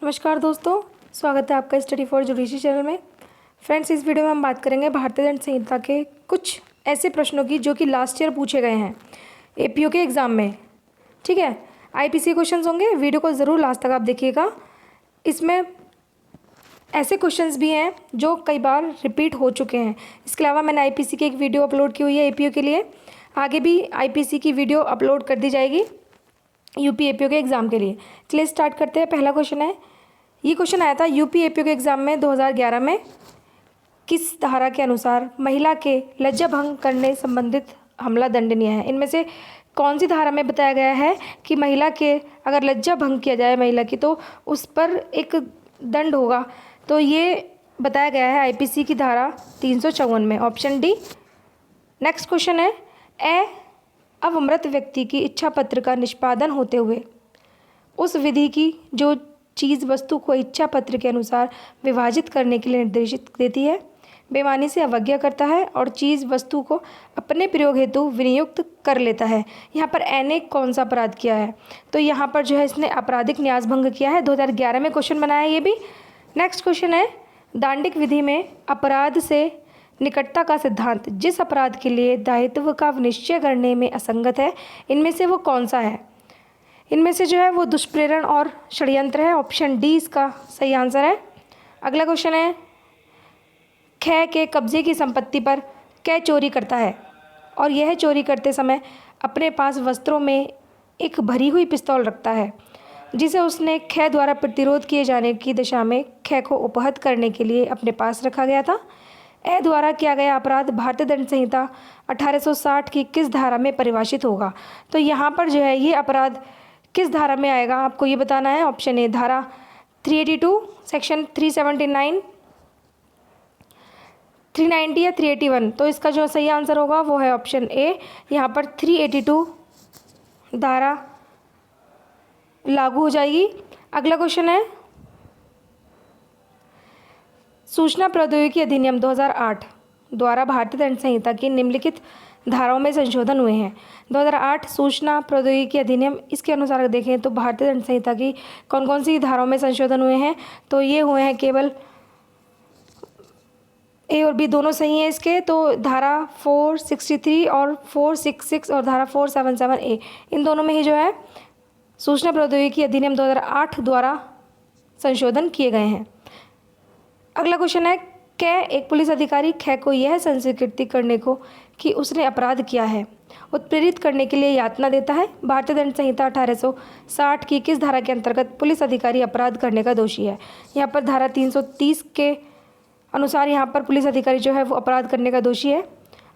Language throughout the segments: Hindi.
नमस्कार दोस्तों, स्वागत है आपका स्टडी फॉर जुडिशरी चैनल में। फ्रेंड्स, इस वीडियो में हम बात करेंगे भारतीय दंड संहिता के कुछ ऐसे प्रश्नों की जो कि लास्ट ईयर पूछे गए हैं एपीओ के एग्ज़ाम में। ठीक है, आईपीसी क्वेश्चंस होंगे, वीडियो को ज़रूर लास्ट तक आप देखिएगा। इसमें ऐसे क्वेश्चंस भी हैं जो कई बार रिपीट हो चुके हैं। इसके अलावा मैंने आईपीसी की एक वीडियो अपलोड की हुई है एपीओ के लिए। आगे भी आईपीसी की वीडियो अपलोड कर दी जाएगी यूपी एपीओ के एग्ज़ाम के लिए। चलिए स्टार्ट करते हैं। पहला क्वेश्चन है, ये क्वेश्चन आया था यूपी एपीओ के एग्ज़ाम में 2011 में। किस धारा के अनुसार महिला के लज्जा भंग करने संबंधित हमला दंडनीय है? इनमें से कौन सी धारा में बताया गया है कि महिला के अगर लज्जा भंग किया जाए महिला की तो उस पर एक दंड होगा? तो ये बताया गया है आईपीसी की धारा 354 में, ऑप्शन डी। नेक्स्ट क्वेश्चन है, अवमृत व्यक्ति की इच्छा पत्र का निष्पादन होते हुए उस विधि की जो चीज़ वस्तु को इच्छा पत्र के अनुसार विभाजित करने के लिए निर्देशित देती है, बेईमानी से अवज्ञा करता है और चीज़ वस्तु को अपने प्रयोग हेतु विनियुक्त कर लेता है। यहाँ पर ए ने कौन सा अपराध किया है? तो यहाँ पर जो है इसने आपराधिक न्यास भंग किया है। 2011 में क्वेश्चन बनाया है ये भी। नेक्स्ट क्वेश्चन है, दांडिक विधि में अपराध से निकटता का सिद्धांत जिस अपराध के लिए दायित्व का निश्चय करने में असंगत है, इनमें से वो कौन सा है? इनमें से जो है वो दुष्प्रेरण और षड्यंत्र है, ऑप्शन डी इसका सही आंसर है। अगला क्वेश्चन है, ख के कब्जे की संपत्ति पर कै चोरी करता है और यह चोरी करते समय अपने पास वस्त्रों में एक भरी हुई पिस्तौल रखता है जिसे उसने ख द्वारा प्रतिरोध किए जाने की दिशा में ख को उपहत करने के लिए अपने पास रखा गया था। ए द्वारा किया गया अपराध भारतीय दंड संहिता 1860 की किस धारा में परिभाषित होगा? तो यहाँ पर जो है ये अपराध किस धारा में आएगा आपको ये बताना है। ऑप्शन ए धारा 382, सेक्शन 379, 390 या 381। तो इसका जो सही आंसर होगा वो है ऑप्शन ए। यहाँ पर 382 धारा लागू हो जाएगी। अगला क्वेश्चन है, सूचना प्रौद्योगिकी अधिनियम 2008 द्वारा भारतीय दंड संहिता की निम्नलिखित धाराओं में संशोधन हुए हैं। 2008 सूचना प्रौद्योगिकी अधिनियम, इसके अनुसार अगर देखें तो भारतीय दंड संहिता की कौन कौन सी धाराओं में संशोधन हुए हैं? तो ये हुए हैं, केवल ए और बी दोनों सही हैं इसके। तो धारा 463 और 466 और धारा 477 ए, इन दोनों में ही जो है सूचना प्रौद्योगिकी अधिनियम 2008 द्वारा संशोधन किए गए हैं। अगला क्वेश्चन है, कै एक पुलिस अधिकारी ख को यह संस्वीकृति करने को कि उसने अपराध किया है उत्प्रेरित करने के लिए यातना देता है। भारतीय दंड संहिता 1860 की किस धारा के अंतर्गत पुलिस अधिकारी अपराध करने का दोषी है? यहाँ पर धारा 330 के अनुसार यहाँ पर पुलिस अधिकारी जो है वो अपराध करने का दोषी है।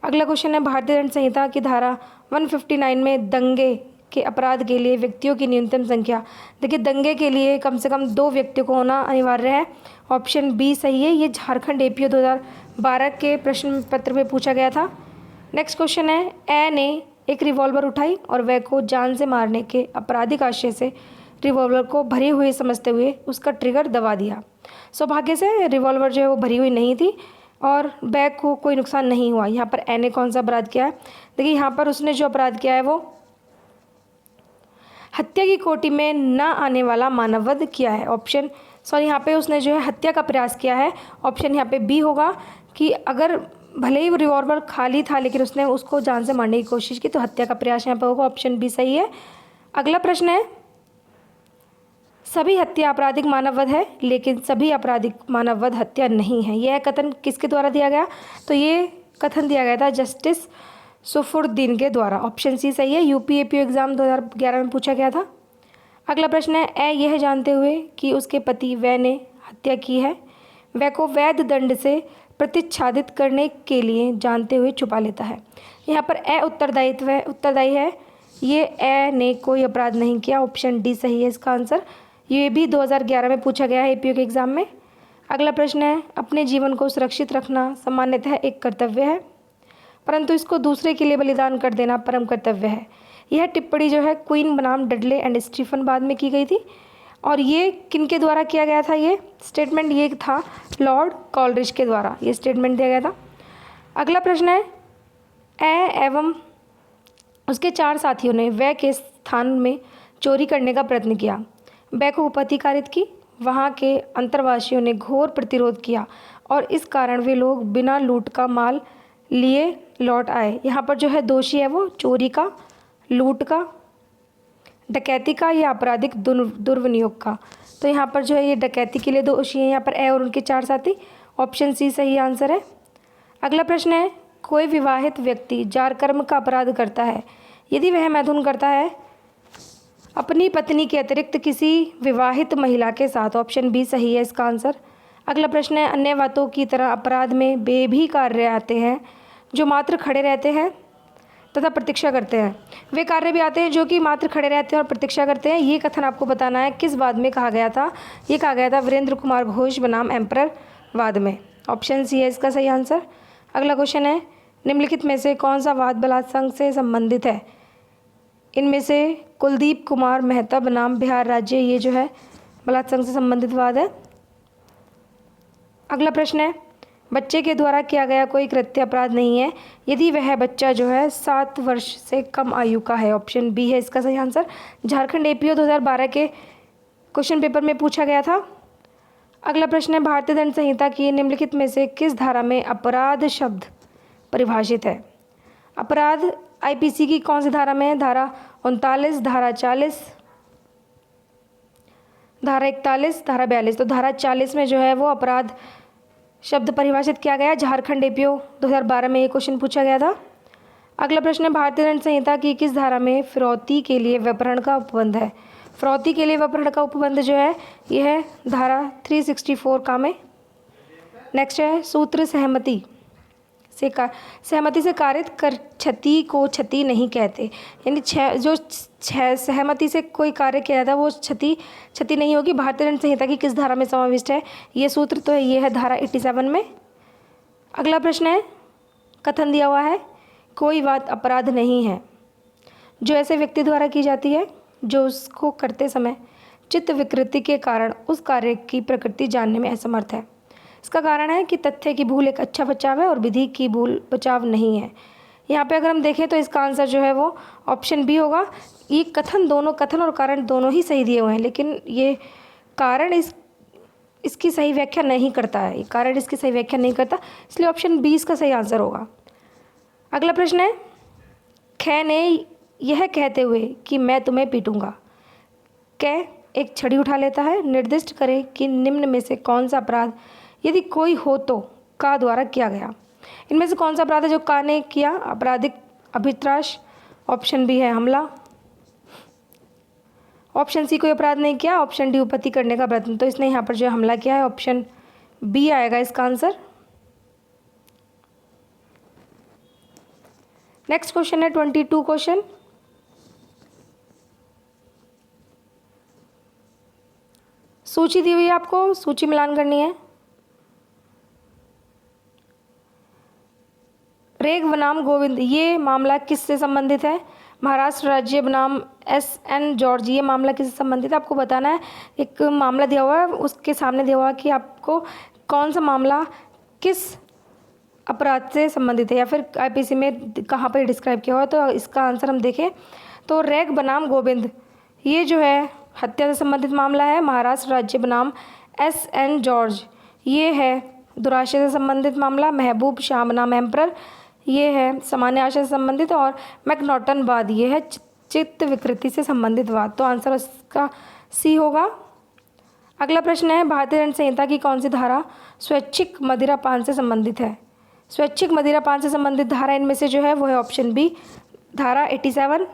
अगला क्वेश्चन है, भारतीय दंड संहिता की धारा 159 में दंगे के अपराध के लिए व्यक्तियों की न्यूनतम संख्या, देखिए दंगे के लिए कम से कम 2 व्यक्तियों को होना अनिवार्य है, ऑप्शन बी सही है। ये झारखंड एपीओ 2012 के प्रश्न पत्र में पूछा गया था। नेक्स्ट क्वेश्चन है, ए ने एक रिवॉल्वर उठाई और वह को जान से मारने के आपराधिक आशय से रिवॉल्वर को भरी हुई समझते हुए उसका ट्रिगर दबा दिया। सौभाग्य से रिवॉल्वर जो है वो भरी हुई नहीं थी और बैग को कोई नुकसान नहीं हुआ। यहाँ पर ए ने कौन सा अपराध किया है? देखिए यहाँ पर उसने जो अपराध किया है वो हत्या की कोटि में न आने वाला मानववध किया है। ऑप्शन यहाँ पे उसने जो है हत्या का प्रयास किया है, ऑप्शन यहाँ पे बी होगा कि अगर भले ही रिवॉल्वर खाली था लेकिन उसने उसको जान से मारने की कोशिश की तो हत्या का प्रयास यहाँ पे होगा, ऑप्शन बी सही है। अगला प्रश्न है, सभी हत्या आपराधिक मानववध है लेकिन सभी आपराधिक मानववध हत्या नहीं है। यह कथन किसके द्वारा दिया गया? तो ये कथन दिया गया था जस्टिस सुफुरुद्दीन के द्वारा, ऑप्शन सी सही है। यूपी एपीओ एग्ज़ाम 2011 में पूछा गया था। अगला प्रश्न है, ए यह जानते हुए कि उसके पति वह ने हत्या की है वह को वैध दंड से प्रतिच्छादित करने के लिए जानते हुए छुपा लेता है। यहाँ पर ए उत्तरदायी है, ये ए ने कोई अपराध नहीं किया, ऑप्शन डी सही है इसका आंसर। ये भी 2011 में पूछा गया है एपीओ के एग्ज़ाम में। अगला प्रश्न है, अपने जीवन को सुरक्षित रखना सामान्यतः एक कर्तव्य है परंतु इसको दूसरे के लिए बलिदान कर देना परम कर्तव्य है। यह टिप्पणी जो है क्वीन बनाम डडले एंड स्टीफन बाद में की गई थी और ये किनके द्वारा किया गया था? ये स्टेटमेंट ये था लॉर्ड कॉलरिज के द्वारा ये स्टेटमेंट दिया गया था। अगला प्रश्न है, ए एवं उसके 4 साथियों ने वह के स्थान में चोरी करने का प्रयत्न किया। वह को उपहति कारित की, वहाँ के अंतर्वासियों ने घोर प्रतिरोध किया और इस कारण वे लोग बिना लूट का माल लिए लौट आए। यहाँ पर जो है दोषी है वो चोरी का, लूट का, डकैती का या आपराधिक दुर्विनियोग का। तो यहाँ पर जो है ये डकैती के लिए दोषी है यहाँ पर ए और उनके 4 साथी। ऑप्शन सी सही आंसर है। अगला प्रश्न है, कोई विवाहित व्यक्ति जारकर्म का अपराध करता है यदि वह मैथुन करता है अपनी पत्नी के अतिरिक्त किसी विवाहित महिला के साथ। ऑप्शन बी सही है इसका आंसर। अगला प्रश्न है, अन्य बातों की तरह अपराध में वे भी कार्य आते हैं जो मात्र खड़े रहते हैं तथा प्रतीक्षा करते हैं। वे कार्य भी आते हैं जो कि मात्र खड़े रहते हैं और प्रतीक्षा करते हैं। ये कथन आपको बताना है किस वाद में कहा गया था। ये कहा गया था वीरेंद्र कुमार घोष बनाम एम्परर वाद में। ऑप्शन सी है इसका सही आंसर। अगला क्वेश्चन है, निम्नलिखित में से कौन सा वाद बलात्संग से संबंधित है। इनमें से कुलदीप कुमार मेहता बनाम बिहार राज्य, ये जो है बलात्संग से संबंधित वाद है। अगला प्रश्न है, बच्चे के द्वारा किया गया कोई कृत्य अपराध नहीं है यदि वह बच्चा जो है 7 वर्ष से कम आयु का है। ऑप्शन बी है इसका सही आंसर। झारखंड एपीओ 2012 के क्वेश्चन पेपर में पूछा गया था। अगला प्रश्न है, भारतीय दंड संहिता की निम्नलिखित में से किस धारा में अपराध शब्द परिभाषित है। अपराध आईपीसी की कौन सी धारा में है। धारा 39, धारा 40, धारा 41, धारा 42। तो धारा 40 में जो है वो अपराध शब्द परिभाषित किया गया। झारखंड एपीओ 2012 में ये क्वेश्चन पूछा गया था। अगला प्रश्न है, भारतीय दंड संहिता की किस धारा में फिरौती के लिए व्यपहरण का उपबंध है। फिरौती के लिए व्यपहरण का उपबंध जो है यह है धारा 364 का में। नेक्स्ट है, सूत्र सहमति से कारित कर क्षति को क्षति नहीं कहते। यानी सहमति से कोई कार्य किया जाता है वो क्षति नहीं होगी। भारतीय दंड संहिता की किस धारा में समाविष्ट है ये सूत्र। तो ये है धारा 87 में। अगला प्रश्न है, कथन दिया हुआ है कोई बात अपराध नहीं है जो ऐसे व्यक्ति द्वारा की जाती है जो उसको करते समय चित्त विकृति के कारण उस कार्य की प्रकृति जानने में असमर्थ है। इसका कारण है कि तथ्य की भूल एक अच्छा बचाव है और विधि की भूल बचाव नहीं है। यहाँ पे अगर हम देखें तो इसका आंसर जो है वो ऑप्शन बी होगा। ये कथन और कारण दोनों ही सही दिए हुए हैं, लेकिन ये कारण इसकी सही व्याख्या नहीं करता है। ये कारण इसकी सही व्याख्या नहीं करता, इसलिए ऑप्शन बी इसका सही आंसर होगा। अगला प्रश्न है, ख ने यह कहते हुए कि मैं तुम्हें पीटूंगा, कै एक छड़ी उठा लेता है। निर्दिष्ट करें कि निम्न में से कौन सा अपराध यदि कोई हो तो का द्वारा किया गया। इनमें से कौन सा अपराध है जो का ने किया। आपराधिक अभित्राश। ऑप्शन बी है हमला। ऑप्शन सी कोई अपराध नहीं किया। ऑप्शन डी उपपत्ति करने का प्रयत्न। तो इसने यहाँ पर जो हमला किया है, ऑप्शन बी आएगा इसका आंसर। नेक्स्ट क्वेश्चन है 22 क्वेश्चन। सूची दी हुई है आपको, सूची मिलान करनी है। रेग बनाम गोविंद, ये मामला किससे संबंधित है। महाराष्ट्र राज्य बनाम SN जॉर्ज, ये मामला किससे संबंधित है आपको बताना है। एक मामला दिया हुआ है, उसके सामने दिया हुआ है कि आपको कौन सा मामला किस अपराध से संबंधित है या फिर आईपीसी में कहाँ पर डिस्क्राइब किया हुआ है। तो इसका आंसर हम देखें तो रेग बनाम गोविंद, ये जो है हत्या से संबंधित मामला है। महाराष्ट्र राज्य बनाम SN जॉर्ज, ये है दुराशय से संबंधित मामला। महबूब शाह बनाम एम्परर, ये है सामान्य आशय से संबंधित। और मैकनॉटन वाद, ये है चित्त विकृति से संबंधित वाद। तो आंसर इसका सी होगा। अगला प्रश्न है, भारतीय दंड संहिता की कौन सी धारा स्वैच्छिक मदिरापान से संबंधित है। स्वैच्छिक मदिरापान से संबंधित धारा इनमें से जो है वो है ऑप्शन बी, धारा 87।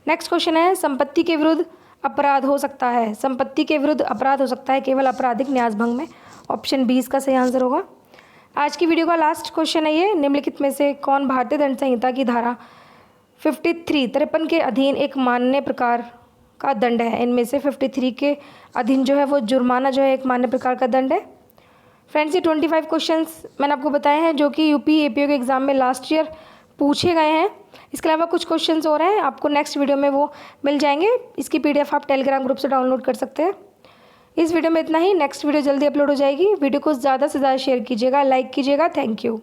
नेक्स्ट क्वेश्चन है, संपत्ति के विरुद्ध अपराध हो सकता है। संपत्ति के विरुद्ध अपराध हो सकता है केवल आपराधिक न्यासभंग में। ऑप्शन बी इसका सही आंसर होगा। आज की वीडियो का लास्ट क्वेश्चन है ये, निम्नलिखित में से कौन भारतीय दंड संहिता की धारा 53 के अधीन एक मान्य प्रकार का दंड है। इनमें से 53 के अधीन जो है वो जुर्माना जो है एक मान्य प्रकार का दंड है। फ्रेंड्स, ये 25 क्वेश्चंस मैंने आपको बताए हैं जो कि यूपी एपीओ के एग्ज़ाम में लास्ट ईयर पूछे गए हैं। इसके अलावा कुछ क्वेश्चंस और हैं, आपको नेक्स्ट वीडियो में वो मिल जाएंगे। इसकी PDF आप टेलीग्राम ग्रुप से डाउनलोड कर सकते हैं। इस वीडियो में इतना ही, नेक्स्ट वीडियो जल्दी अपलोड हो जाएगी। वीडियो को ज़्यादा से ज़्यादा शेयर कीजिएगा, लाइक कीजिएगा। Thank you.